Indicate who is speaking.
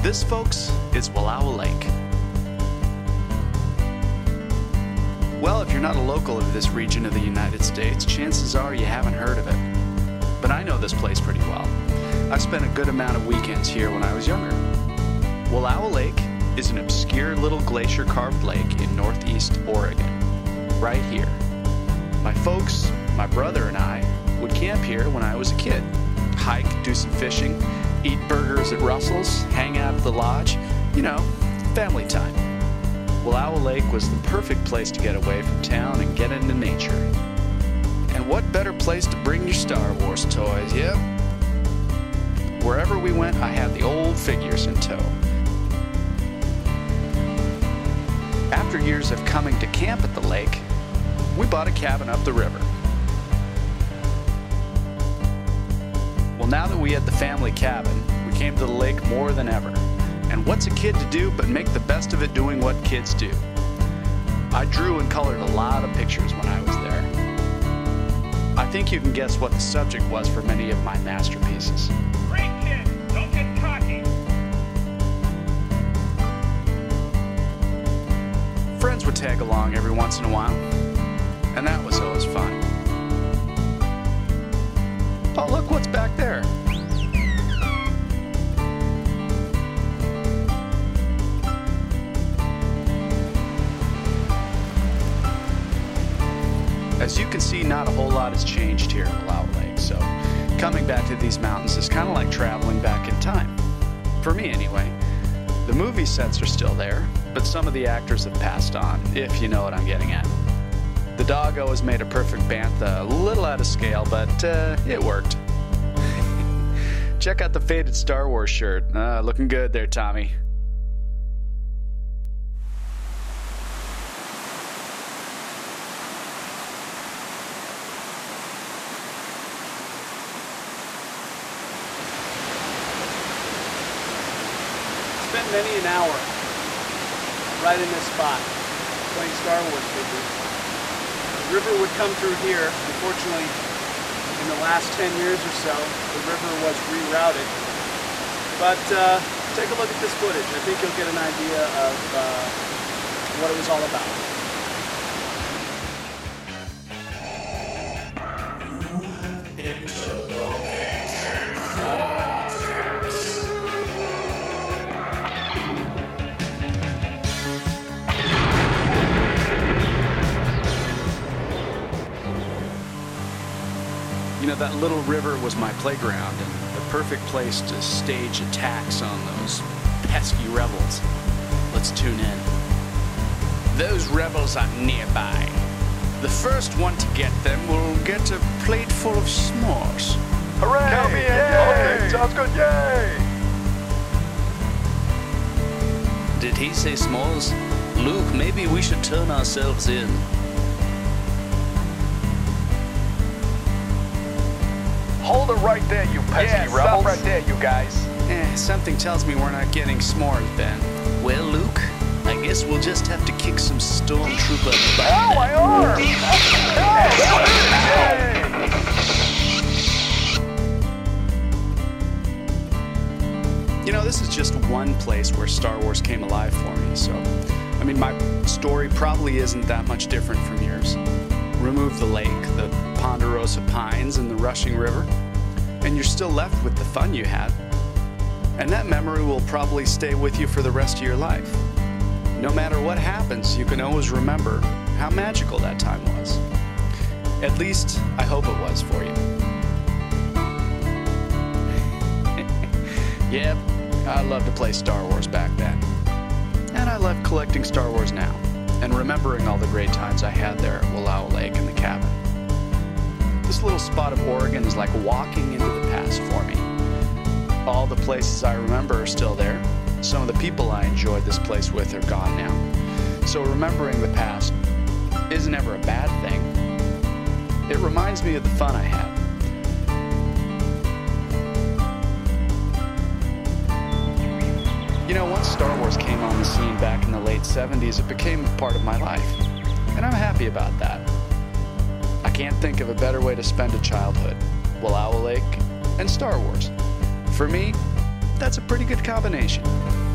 Speaker 1: This, folks, is Wallowa Lake. Well, if you're not a local of this region of the United States, chances are you haven't heard of it. But I know this place pretty well. I spent a good amount of weekends here when I was younger. Wallowa Lake is an obscure little glacier-carved lake in northeast Oregon, right here. My folks, my brother and I would camp here when I was a kid. Hike, do some fishing, eat burgers at Russell's, hang out at the lodge, you know, family time. Wallowa Lake was the perfect place to get away from town and get into nature. And what better place to bring your Star Wars toys, yep. Wherever we went, I had the old figures in tow. After years of coming to camp at the lake, we bought a cabin up the river. Well, now that we had the family cabin, we came to the lake more than ever. And what's a kid to do but make the best of it doing what kids do? I drew and colored a lot of pictures when I was there. I think you can guess what the subject was for many of my masterpieces.
Speaker 2: Great kid, don't get cocky.
Speaker 1: Friends would tag along every once in a while, and that was always fun. Oh, look what's back there. As you can see, not a whole lot has changed here at Wallowa Lake, so coming back to these mountains is kind of like traveling back in time. For me, anyway. The movie sets are still there, but some of the actors have passed on, if you know what I'm getting at. The doggo has made a perfect bantha, a little out of scale, but it worked. Check out the faded Star Wars shirt. Looking good there, Tommy. Spent many an hour right in this spot playing Star Wars figures. The river would come through here. Unfortunately, in the last 10 years or so, the river was rerouted. But take a look at this footage. I think you'll get an idea of what it was all about. You know, that little river was my playground and the perfect place to stage attacks on those pesky rebels. Let's tune in. Those rebels are nearby. The first one to get them will get a plate full of s'mores.
Speaker 3: Hooray!
Speaker 4: Count me in!
Speaker 3: Yay!
Speaker 4: Okay, sounds good, yay!
Speaker 5: Did he say s'mores? Luke, maybe we should turn ourselves in.
Speaker 4: Hold it right there, you pesky rebels.
Speaker 3: Stop right there, you guys.
Speaker 1: Something tells me we're not getting s'mores, Ben.
Speaker 5: Well, Luke, I guess we'll just have to kick some stormtrooper butt.
Speaker 4: Ow, my arm!
Speaker 1: You know, this is just one place where Star Wars came alive for me, so, I mean, my story probably isn't that much different from yours. Remove the lake, the ponderosa pines, and the rushing river, and you're still left with the fun you had. And that memory will probably stay with you for the rest of your life. No matter what happens, you can always remember how magical that time was. At least, I hope it was for you. Yep, I loved to play Star Wars back then. And I love collecting Star Wars now, and remembering all the great times I had there at Wallowa Lake in the cabin. This little spot of Oregon is like walking into the past for me. All the places I remember are still there. Some of the people I enjoyed this place with are gone now. So remembering the past isn't ever a bad thing. It reminds me of the fun I had. You know, once Star Wars came on the scene back in the late 70s, it became a part of my life. And I'm happy about that. I can't think of a better way to spend a childhood. Wallowa Lake and Star Wars. For me, that's a pretty good combination.